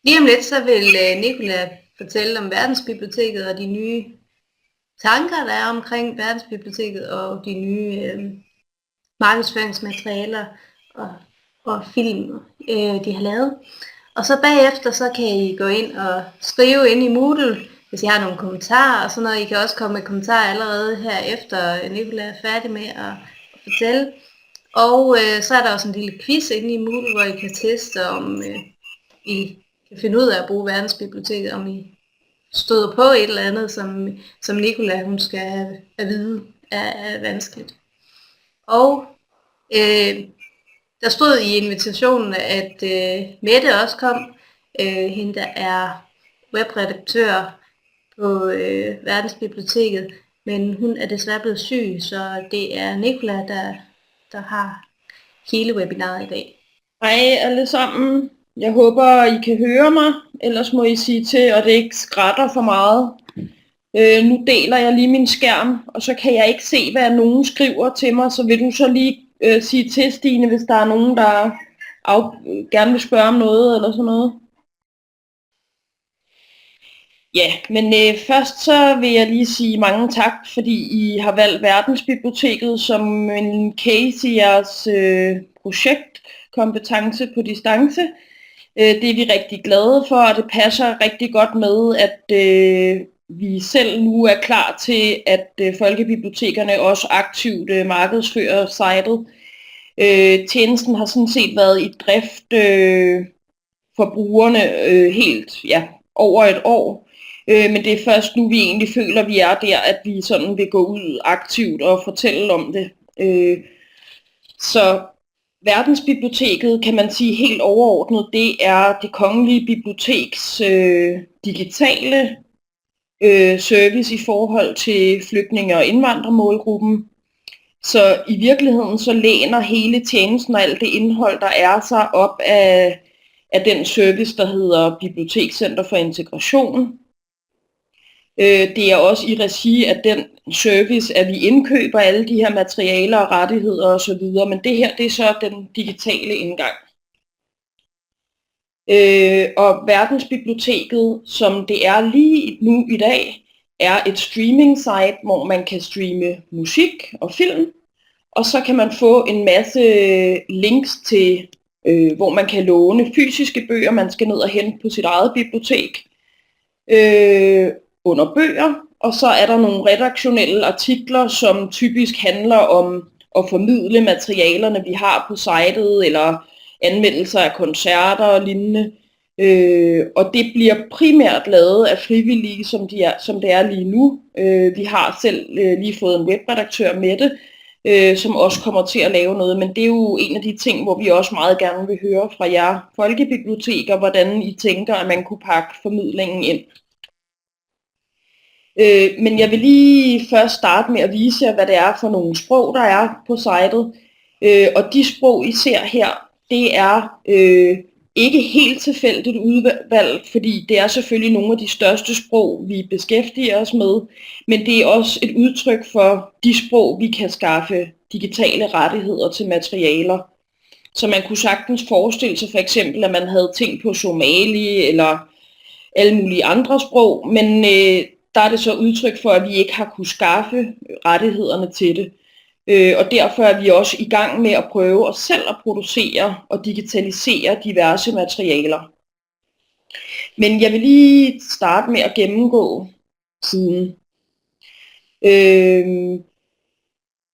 Lige om lidt så vil Nicola fortælle om verdensbiblioteket og de nye tanker, der er omkring verdensbiblioteket og de nye markedsføringsmaterialer og film, de har lavet. Og så bagefter, så kan I gå ind og skrive ind i Moodle, hvis I har nogle kommentarer og sådan noget. I kan også komme med kommentarer allerede her efter Nicola er færdig med at fortælle. Og så er der også en lille quiz inde i Moodle, hvor I kan teste, om I kan finde ud af at bruge verdensbiblioteket, om I støder på et eller andet, som Nicola hun skal have at vide er vanskeligt. Og der stod i invitationen, at Mette også kom, hende der er webredaktør på verdensbiblioteket, men hun er desværre blevet syg, så det er Nicola, der har hele webinaret i dag. Hej alle sammen. Jeg håber, I kan høre mig, ellers må I sige til, og det ikke skrætter for meget. Nu deler jeg lige min skærm, og så kan jeg ikke se, hvad nogen skriver til mig, så vil du så lige sige til, Stine, hvis der er nogen, der gerne vil spørge om noget eller sådan noget. Ja, men først så vil jeg lige sige mange tak, fordi I har valgt verdensbiblioteket som en case i jeres projektkompetence på distance. Det er vi rigtig glade for, og det passer rigtig godt med, at vi selv nu er klar til, at folkebibliotekerne også aktivt markedsfører sitet. Tjenesten har sådan set været i drift for brugerne helt over et år. Men det er først nu, vi egentlig føler, at vi er der, at vi sådan vil gå ud aktivt og fortælle om det. Så verdensbiblioteket, kan man sige helt overordnet, det er det kongelige biblioteks digitale service i forhold til flygtninge- og indvandrermålgruppen. Så i virkeligheden så læner hele tjenesten og alt det indhold, der er sig op af den service, der hedder Bibliotekscenter for Integration. Det er også i regi af den service, at vi indkøber alle de her materialer og rettigheder osv., men det her, det er så den digitale indgang. Og verdensbiblioteket, som det er lige nu i dag, er et streaming site, hvor man kan streame musik og film, og så kan man få en masse links til, hvor man kan låne fysiske bøger, man skal ned og hente på sit eget bibliotek, under bøger, og så er der nogle redaktionelle artikler, som typisk handler om at formidle materialerne, vi har på sitet, eller anmeldelser af koncerter og lignende. Og det bliver primært lavet af frivillige, som det er lige nu. Vi har selv lige fået en webredaktør med det, som også kommer til at lave noget, men det er jo en af de ting, hvor vi også meget gerne vil høre fra jer folkebiblioteker, hvordan I tænker, at man kunne pakke formidlingen ind. Men jeg vil lige først starte med at vise jer, hvad det er for nogle sprog, der er på sitet. Og de sprog, I ser her, det er ikke helt tilfældigt udvalgt, fordi det er selvfølgelig nogle af de største sprog, vi beskæftiger os med, men det er også et udtryk for de sprog, vi kan skaffe digitale rettigheder til materialer. Så man kunne sagtens forestille sig for eksempel, at man havde ting på somali eller alle mulige andre sprog, men der er det så udtryk for, at vi ikke har kunnet skaffe rettighederne til det. Og derfor er vi også i gang med at prøve os selv at producere og digitalisere diverse materialer. Men jeg vil lige starte med at gennemgå siden.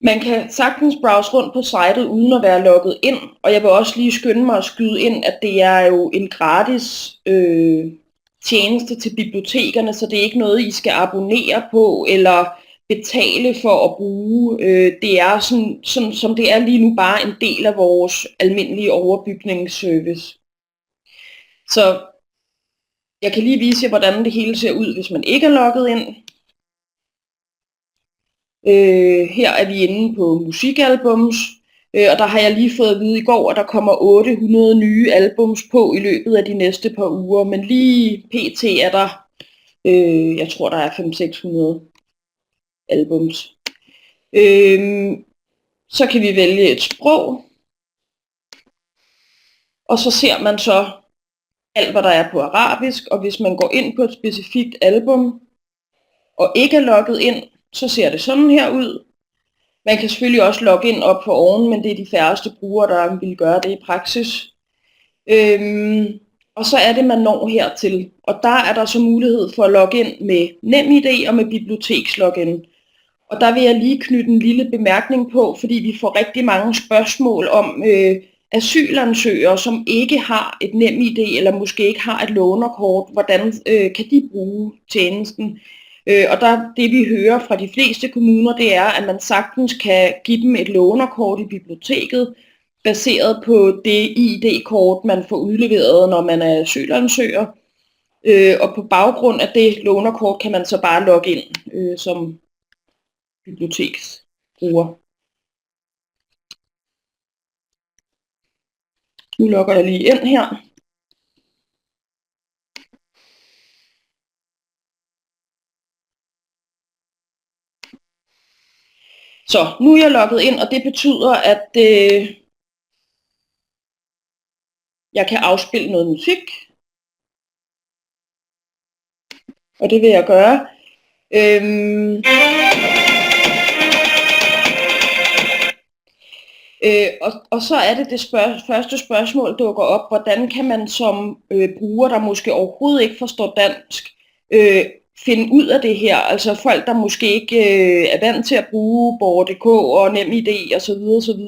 Man kan sagtens browse rundt på sitet uden at være logget ind, og jeg vil også lige skynde mig at skyde ind, at det er jo en gratis tjeneste til bibliotekerne, så det er ikke noget, I skal abonnere på eller betale for at bruge. Det er sådan, som det er lige nu, bare en del af vores almindelige overbygningsservice. Så jeg kan lige vise jer, hvordan det hele ser ud, hvis man ikke er logget ind. Her er vi inde på musikalbums, og der har jeg lige fået at vide i går, at der kommer 800 nye albums på i løbet af de næste par uger, men lige pt. Er der, jeg tror der er 500-600 albums. Så kan vi vælge et sprog, og så ser man så alt hvad der er på arabisk, og hvis man går ind på et specifikt album, og ikke er logget ind, så ser det sådan her ud. Man kan selvfølgelig også logge ind op for oven, men det er de færreste brugere, der vil gøre det i praksis. Og så er det, man når hertil. Og der er der så mulighed for at logge ind med NemID og med bibliotekslogin. Og der vil jeg lige knytte en lille bemærkning på, fordi vi får rigtig mange spørgsmål om asylansøgere, som ikke har et NemID eller måske ikke har et lånerkort. Hvordan kan de bruge tjenesten? Og det vi hører fra de fleste kommuner, det er, at man sagtens kan give dem et lånerkort i biblioteket, baseret på det ID-kort, man får udleveret, når man er asylansøger. Og på baggrund af det lånerkort kan man så bare logge ind som biblioteksbruger. Nu logger jeg lige ind her. Så nu er jeg logget ind, og det betyder, at jeg kan afspille noget musik. Og det vil jeg gøre. Og så er det første spørgsmål dukker op, hvordan kan man som bruger, der måske overhovedet ikke forstår dansk, finde ud af det her, altså folk, der måske ikke er vant til at bruge Borger.dk og NemID osv. osv.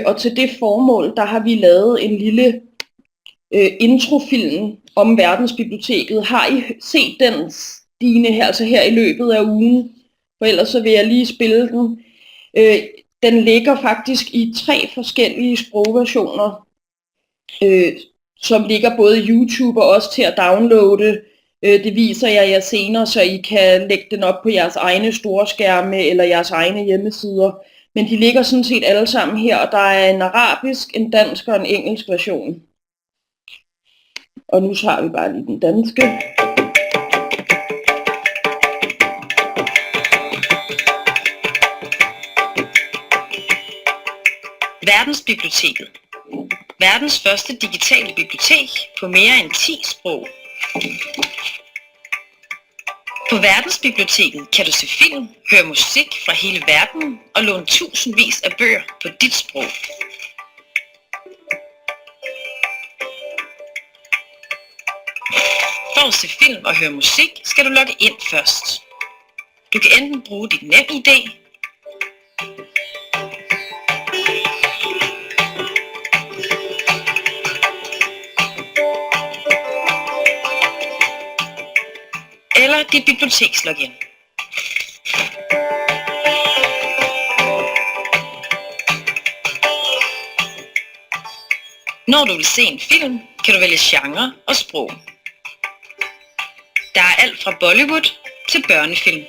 Og til det formål, der har vi lavet en lille introfilm om verdensbiblioteket. Har I set den, Stine, her, altså her i løbet af ugen? For ellers så vil jeg lige spille den. Den ligger faktisk i 3 forskellige sprogversioner, som ligger både i YouTube og også til at downloade. Det viser jeg jer senere, så I kan lægge den op på jeres egne storskærme eller jeres egne hjemmesider. Men de ligger sådan set alle sammen her, og der er en arabisk, en dansk og en engelsk version. Og nu tager vi bare lige den danske. Verdensbiblioteket. Verdens første digitale bibliotek på mere end 10 sprog. På Verdensbiblioteket kan du se film, høre musik fra hele verden og låne tusindvis af bøger på dit sprog. For at se film og høre musik, skal du logge ind først. Du kan enten bruge dit NemID, eller dit bibliotekslogin. Når du vil se en film, kan du vælge genre og sprog. Der er alt fra Bollywood til børnefilm.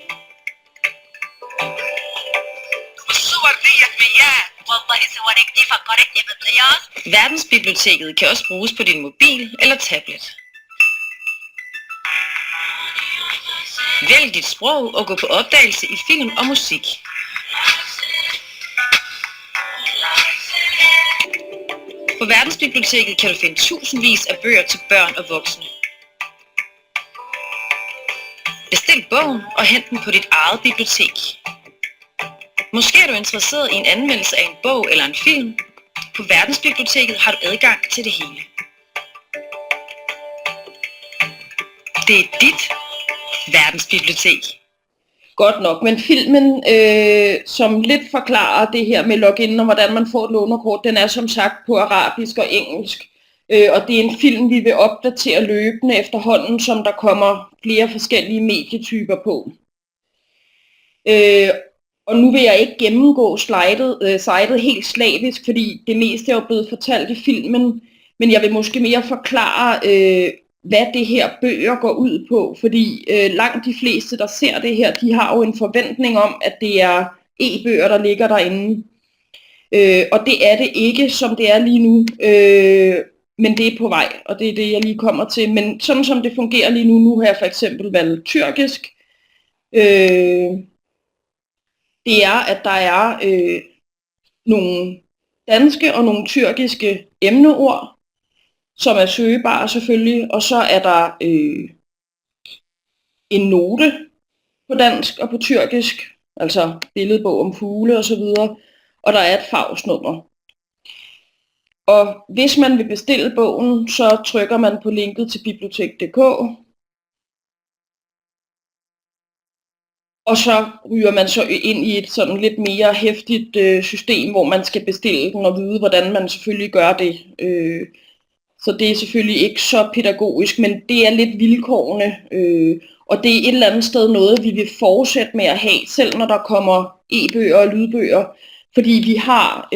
Verdensbiblioteket kan også bruges på din mobil eller tablet. Vælg dit sprog og gå på opdagelse i film og musik. På Verdensbiblioteket kan du finde tusindvis af bøger til børn og voksne. Bestil bogen og hent den på dit eget bibliotek. Måske er du interesseret i en anmeldelse af en bog eller en film. På Verdensbiblioteket har du adgang til det hele. Det er dit verdensbibliotek. Godt nok, men filmen, som lidt forklarer det her med login og hvordan man får et lånerkort, den er som sagt på arabisk og engelsk. Og det er en film, vi vil opdatere løbende efterhånden, som der kommer flere forskellige medietyper på. Og nu vil jeg ikke gennemgå sitet helt slavisk, fordi det meste er jo blevet fortalt i filmen, men jeg vil måske mere forklare, hvad det her bøger går ud på, fordi langt de fleste, der ser det her, de har jo en forventning om, at det er e-bøger, der ligger derinde. Og det er det ikke, som det er lige nu, men det er på vej, og det er det, jeg lige kommer til. Men sådan som det fungerer lige nu har jeg for eksempel valgt tyrkisk. Det er, at der er nogle danske og nogle tyrkiske emneord. som er søgebare selvfølgelig, og så er der en note på dansk og på tyrkisk, altså billedbog om fugle osv., og der er et fagsnummer. Og hvis man vil bestille bogen, så trykker man på linket til bibliotek.dk, og så ryger man så ind i et sådan lidt mere heftigt system, hvor man skal bestille den og vide, hvordan man selvfølgelig gør det. Så det er selvfølgelig ikke så pædagogisk, men det er lidt vilkårene, og det er et eller andet sted noget, vi vil fortsætte med at have, selv når der kommer e-bøger og lydbøger, fordi vi har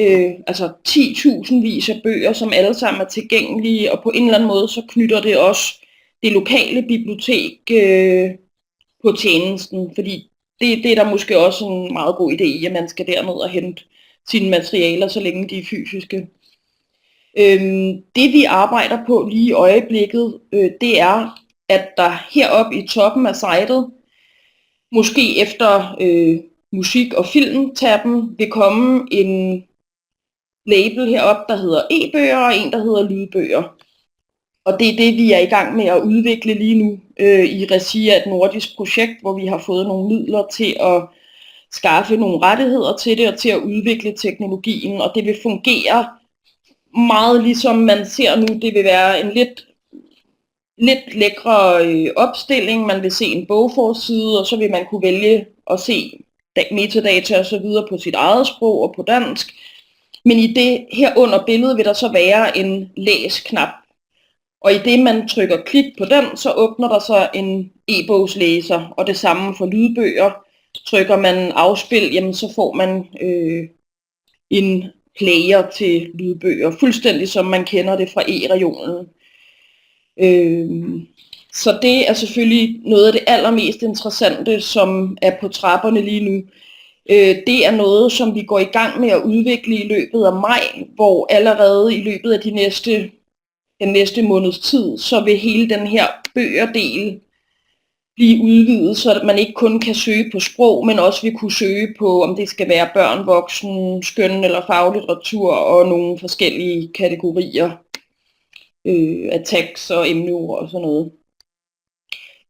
altså 10.000 vis af bøger, som alle sammen er tilgængelige, og på en eller anden måde så knytter det også det lokale bibliotek på tjenesten, fordi det er der måske også en meget god idé i, at man skal derned og hente sine materialer, så længe de er fysiske. Det vi arbejder på lige i øjeblikket, det er, at der heroppe i toppen af sitet, måske efter musik- og film-tabben, vil komme en label heroppe, der hedder e-bøger, og en, der hedder lydbøger. Og det er det, vi er i gang med at udvikle lige nu i regi af et nordisk projekt, hvor vi har fået nogle midler til at skaffe nogle rettigheder til det, og til at udvikle teknologien, og det vil fungere meget ligesom man ser nu. Det vil være en lidt lækre opstilling. Man vil se en bogforside, og så vil man kunne vælge at se metadata og så videre på sit eget sprog og på dansk. Men i det her under billedet vil der så være en læs-knap. Og i det man trykker klik på den, så åbner der så en e-bogslæser, og det samme for lydbøger. Trykker man afspil, jamen så får man en player til lydbøger, fuldstændig som man kender det fra e-regionen. Så det er selvfølgelig noget af det allermest interessante, som er på trapperne lige nu. Det er noget, som vi går i gang med at udvikle i løbet af maj, hvor allerede i løbet af den næste måneds tid, så vil hele den her bøgerdel blive udvidet, så at man ikke kun kan søge på sprog, men også vil kunne søge på, om det skal være børn, voksen, skøn eller faglitteratur og nogle forskellige kategorier af tekst og emneord og sådan noget.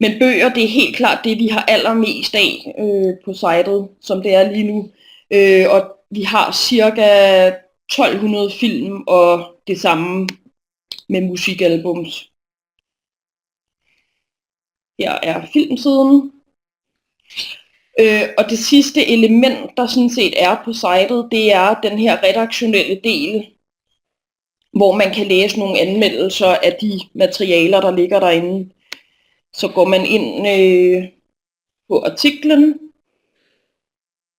Men bøger, det er helt klart det, vi har allermest af på sitet, som det er lige nu. Og vi har cirka 1200 film og det samme med musikalbums. Her er filmsiden. Og det sidste element, der sådan set er på sitet, det er den her redaktionelle del, hvor man kan læse nogle anmeldelser af de materialer, der ligger derinde. Så går man ind på artiklen,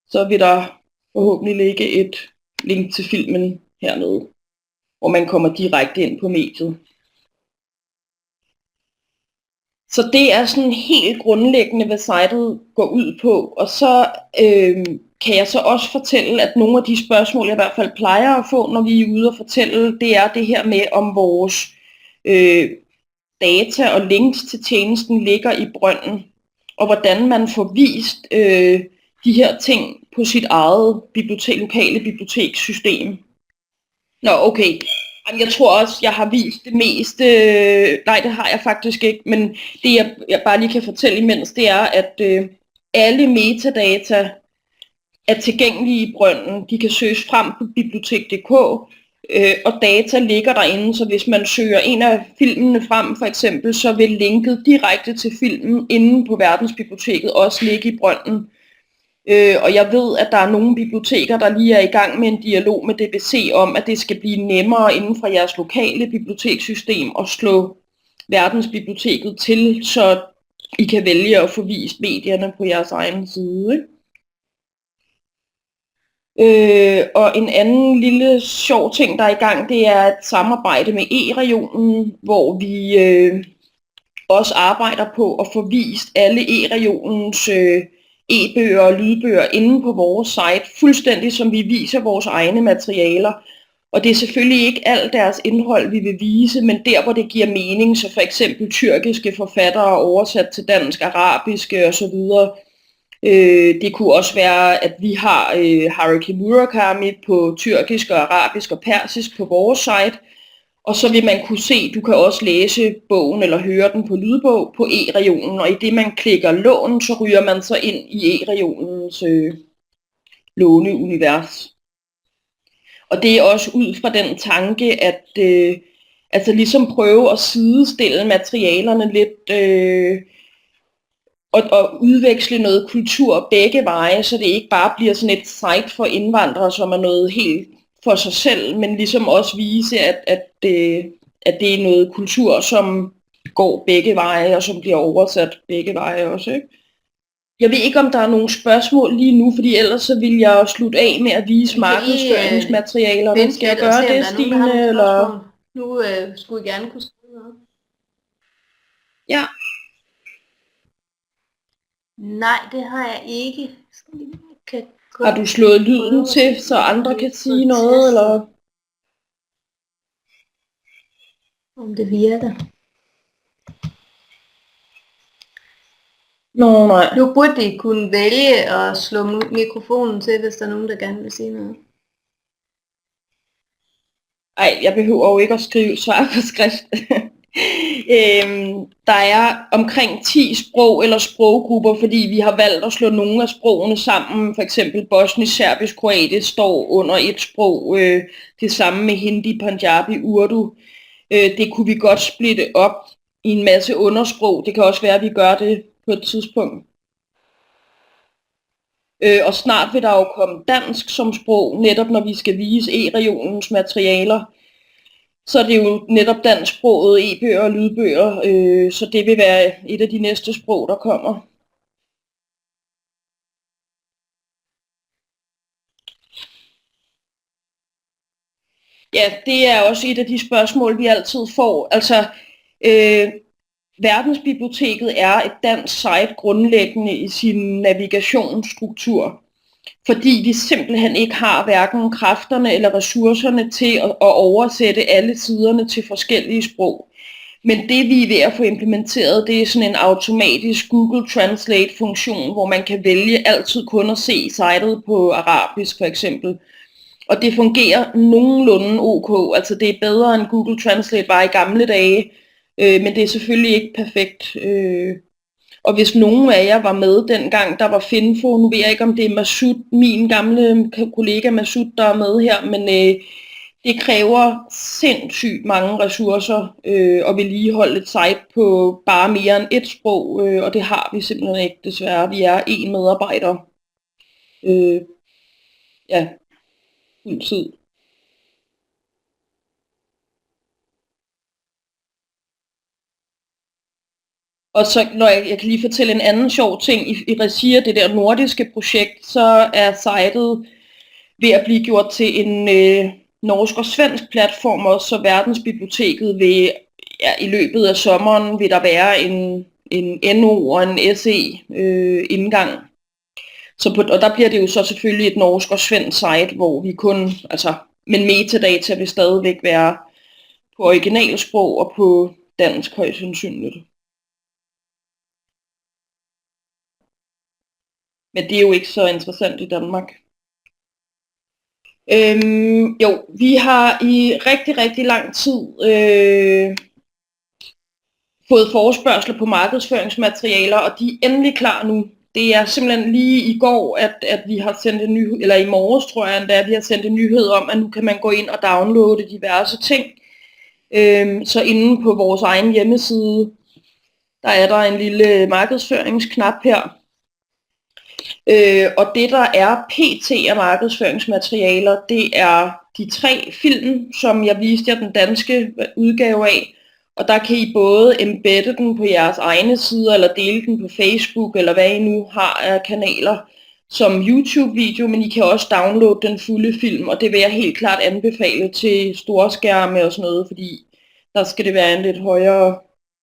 så vil der forhåbentlig ligge et link til filmen hernede, hvor man kommer direkte ind på mediet. Så det er sådan helt grundlæggende, hvad sitet går ud på. Og så kan jeg så også fortælle, at nogle af de spørgsmål, jeg i hvert fald plejer at få, når vi er ude og fortælle, det er det her med, om vores data og links til tjenesten ligger i brønden, og hvordan man får vist de her ting på sit eget lokale bibliotekssystem. Nå, okay. Jeg tror også, jeg har vist det meste. Nej, det har jeg faktisk ikke, men det jeg bare lige kan fortælle imens, det er, at alle metadata er tilgængelige i brønden. De kan søges frem på bibliotek.dk, og data ligger derinde, så hvis man søger en af filmene frem for eksempel, så vil linket direkte til filmen inde på Verdensbiblioteket også ligge i brønden. Og jeg ved, at der er nogle biblioteker, der lige er i gang med en dialog med DBC om, at det skal blive nemmere inden for jeres lokale bibliotekssystem at slå Verdensbiblioteket til, så I kan vælge at få vist medierne på jeres egen side. Ikke? Og en anden lille sjov ting, der er i gang, det er et samarbejde med e-regionen, hvor vi også arbejder på at få vist alle e-regionens e-bøger og lydbøger inde på vores site, fuldstændig som vi viser vores egne materialer. Og det er selvfølgelig ikke alt deres indhold, vi vil vise, men der, hvor det giver mening, så for eksempel tyrkiske forfattere oversat til dansk, arabiske osv. Det kunne også være, at vi har Haruki Murakami på tyrkisk og arabisk og persisk på vores site, Og så vil man kunne se, du kan også læse bogen eller høre den på lydbog på e-regionen, og i det man klikker lån, så ryger man så ind i e-regionens låneunivers. Og det er også ud fra den tanke, at altså ligesom prøve at sidestille materialerne lidt, og udveksle noget kultur begge veje, så det ikke bare bliver sådan et site for indvandrere, som er noget helt for sig selv, men ligesom også vise, at det er noget kultur, som går begge veje, og som bliver oversat begge veje også, ikke? Jeg ved ikke, om der er nogle spørgsmål lige nu, fordi ellers så vil jeg slutte af med at vise markedsføringsmaterialer. Skal jeg gøre det, Stine? Eller? Nu skulle I gerne kunne skrive noget. Ja. Nej, det har jeg ikke. Har du slået lyden til, så andre kan sige noget, eller? Om det virker. Nå, nej. Nu burde I kunne vælge at slå mikrofonen til, hvis der er nogen, der gerne vil sige noget. Ej, jeg behøver jo ikke at skrive svar på skrift. Der er omkring 10 sprog eller sproggrupper, fordi vi har valgt at slå nogle af sprogene sammen. For eksempel bosnisk, serbisk, kroatisk står under et sprog. Det samme med hindi, punjabi, urdu. Det kunne vi godt splitte op i en masse undersprog. Det kan også være, at vi gør det på et tidspunkt. Og snart vil der jo komme dansk som sprog, netop når vi skal vise e-regionens materialer. Så det er jo netop dansksproget, e-bøger og lydbøger, så det vil være et af de næste sprog, der kommer. Ja, det er også et af de spørgsmål, vi altid får. Altså, Verdensbiblioteket er et dansk site grundlæggende i sin navigationsstruktur, fordi vi simpelthen ikke har hverken kræfterne eller ressourcerne til at oversætte alle siderne til forskellige sprog. Men det vi er ved at få implementeret, det er sådan en automatisk Google Translate funktion, hvor man kan vælge altid kun at se sitet på arabisk for eksempel. Og det fungerer nogenlunde ok, altså det er bedre end Google Translate var i gamle dage, men det er selvfølgelig ikke perfekt. Og hvis nogen af jer var med dengang, der var Finfo, nu ved jeg ikke om det er Masud, min gamle kollega Masud, der er med her, men det kræver sindssygt mange ressourcer at vedligeholde et site på bare mere end et sprog, og det har vi simpelthen ikke desværre. Vi er 1 medarbejder. Ja, fuld tid. Og så når jeg kan lige fortælle en anden sjov ting, i regi af det der nordiske projekt, så er sitet ved at blive gjort til en norsk og svensk platform også, så Verdensbiblioteket vil, ja, i løbet af sommeren vil der være en NO og en SE indgang. Og der bliver det jo så selvfølgelig et norsk og svensk site, hvor vi kun, altså, men metadata vil stadigvæk være på originalsprog og på dansk højst sandsynligt. Men det er jo ikke så interessant i Danmark. Jo, vi har i rigtig, rigtig lang tid fået forespørgsler på markedsføringsmaterialer, og de er endelig klar nu. Det er simpelthen lige i går, at vi har sendt en nyhed, eller i morges tror jeg endda, at vi har sendt en nyhed om, at nu kan man gå ind og downloade diverse ting. Så inde på vores egen hjemmeside, der er der en lille markedsføringsknap her. Og det der er pt. Af markedsføringsmaterialer, det er de 3 film, som jeg viste jer den danske udgave af. Og der kan I både embedde den på jeres egne sider, eller dele den på Facebook, eller hvad I nu har af kanaler som YouTube-video, men I kan også downloade den fulde film, og det vil jeg helt klart anbefale til storskærme og sådan noget, fordi der skal det være en lidt højere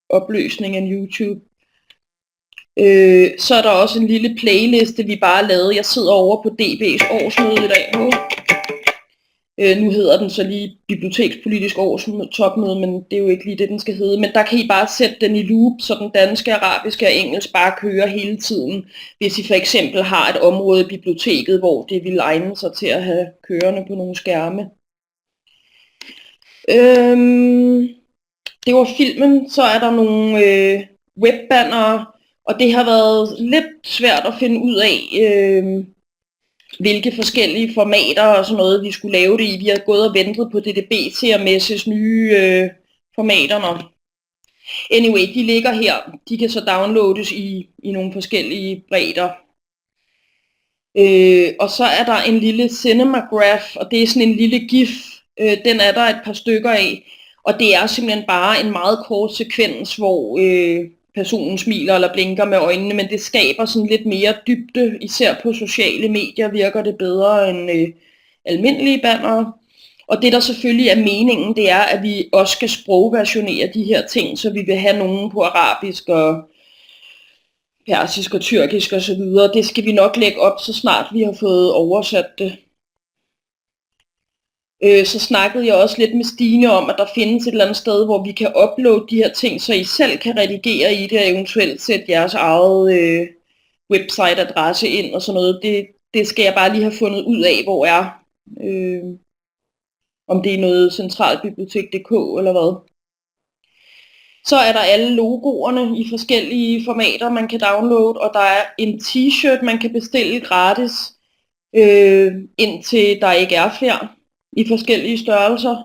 opløsning end YouTube. Så er der også en lille playliste, vi bare lavede. Jeg sidder over på DB's årsmøde i dag nu. Nu hedder den så lige bibliotekspolitisk årstopmøde, men det er jo ikke lige det, den skal hedde. Men der kan I bare sætte den i loop, så den danske, arabiske og engelsk bare kører hele tiden. Hvis I for eksempel har et område i biblioteket, hvor det vil egne sig til at have kørende på nogle skærme. det var filmen. Så er der nogle webbannere, og det har været lidt svært at finde ud af, hvilke forskellige formater og sådan noget, vi skulle lave det i. Vi har gået og ventet på DDB til at messes nye formater. Anyway, de ligger her. De kan så downloades i nogle forskellige bredder. Og så er der en lille cinemagraph, og det er sådan en lille gif. Den er der et par stykker af. Og det er simpelthen bare en meget kort sekvens, hvor personen smiler eller blinker med øjnene, men det skaber sådan lidt mere dybde. Især på sociale medier virker det bedre end almindelige bannere. Og det der selvfølgelig er meningen, det er, at vi også skal sprogversionere de her ting, så vi vil have nogen på arabisk og persisk og tyrkisk og så videre. Det skal vi nok lægge op, så snart vi har fået oversat det. Så snakkede jeg også lidt med Stine om, at der findes et eller andet sted, hvor vi kan uploade de her ting, så I selv kan redigere i det og eventuelt sætte jeres eget website-adresse ind og sådan noget. Det skal jeg bare lige have fundet ud af, hvor er. Om det er noget centralbibliotek.dk eller hvad. Så er der alle logoerne i forskellige formater, man kan downloade, og der er en t-shirt, man kan bestille gratis, indtil der ikke er flere i forskellige størrelser.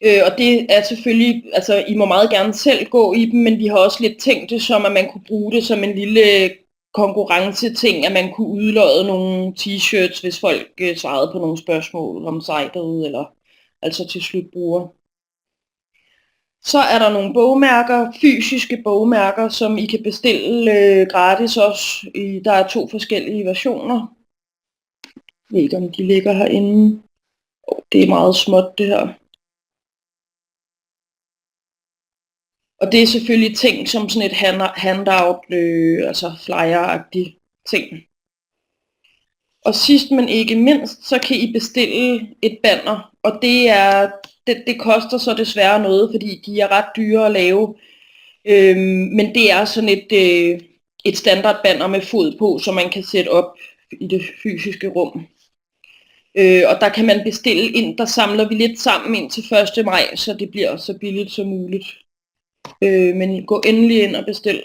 Og det er selvfølgelig, altså I må meget gerne selv gå i dem, men vi har også lidt tænkt det som, at man kunne bruge det som en lille konkurrenceting, at man kunne udlodde nogle t-shirts, hvis folk svarede på nogle spørgsmål om sitet, eller altså til slutbrugere. Så er der nogle bogmærker, fysiske bogmærker, som I kan bestille gratis også. Der er 2 forskellige versioner. Jeg ved ikke, om de ligger herinde. Det er meget småt, det her. Og det er selvfølgelig ting som sådan et handout, altså flyer-agtig ting. Og sidst men ikke mindst, så kan I bestille et banner, og det koster så desværre noget, fordi de er ret dyre at lave. Men det er sådan et standardbanner med fod på, som man kan sætte op i det fysiske rum. Og der kan man bestille ind, der samler vi lidt sammen ind til 1. maj, så det bliver så billigt som muligt. Men gå endelig ind og bestil.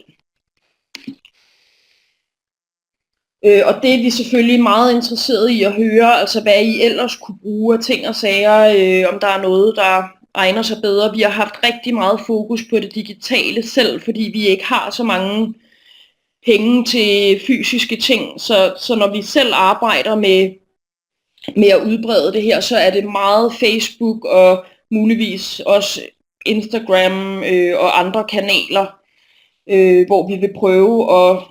Og det er vi selvfølgelig meget interesserede i at høre, altså hvad I ellers kunne bruge af ting og sager, om der er noget, der egner sig bedre. Vi har haft rigtig meget fokus på det digitale selv, fordi vi ikke har så mange penge til fysiske ting, så når vi selv arbejder med at udbrede det her, så er det meget Facebook og muligvis også Instagram og andre kanaler, hvor vi vil prøve at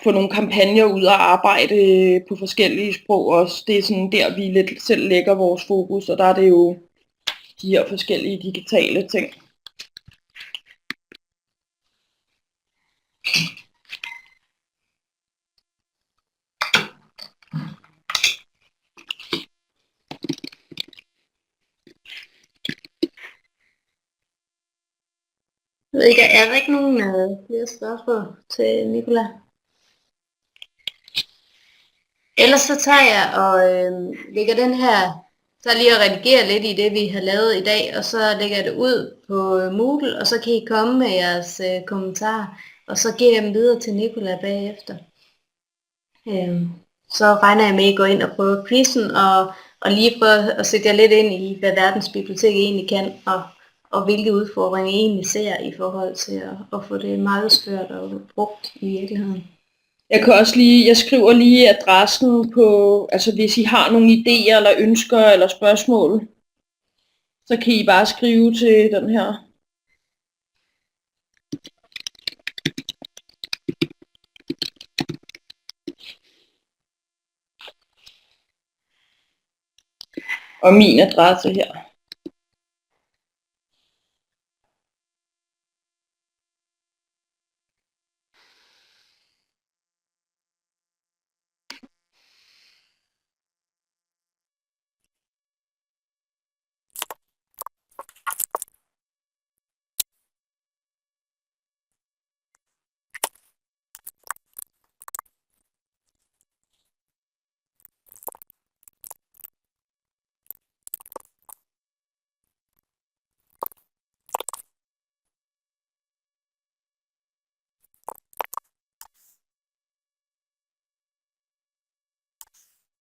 få nogle kampagner ud og arbejde på forskellige sprog også. Det er sådan der, vi lidt selv lægger vores fokus, og der er det jo de her forskellige digitale ting. Jeg ved ikke, er der ikke nogen flere spørgsmål til Nicola? Ellers så tager jeg og lægger den her, så lige at redigere lidt i det, vi har lavet i dag, og så lægger jeg det ud på Moodle, og så kan I komme med jeres kommentarer, og så giver jeg dem videre til Nicola bagefter. Så regner jeg med, at I går ind og prøver quizzen, og lige prøver at sætte jer lidt ind i, hvad verdensbiblioteket egentlig kan, og hvilke udfordringer I egentlig ser i forhold til at få det markedsført og brugt i virkeligheden. Jeg skriver lige adressen på, altså hvis I har nogle idéer eller ønsker eller spørgsmål, så kan I bare skrive til den her. Og min adresse her.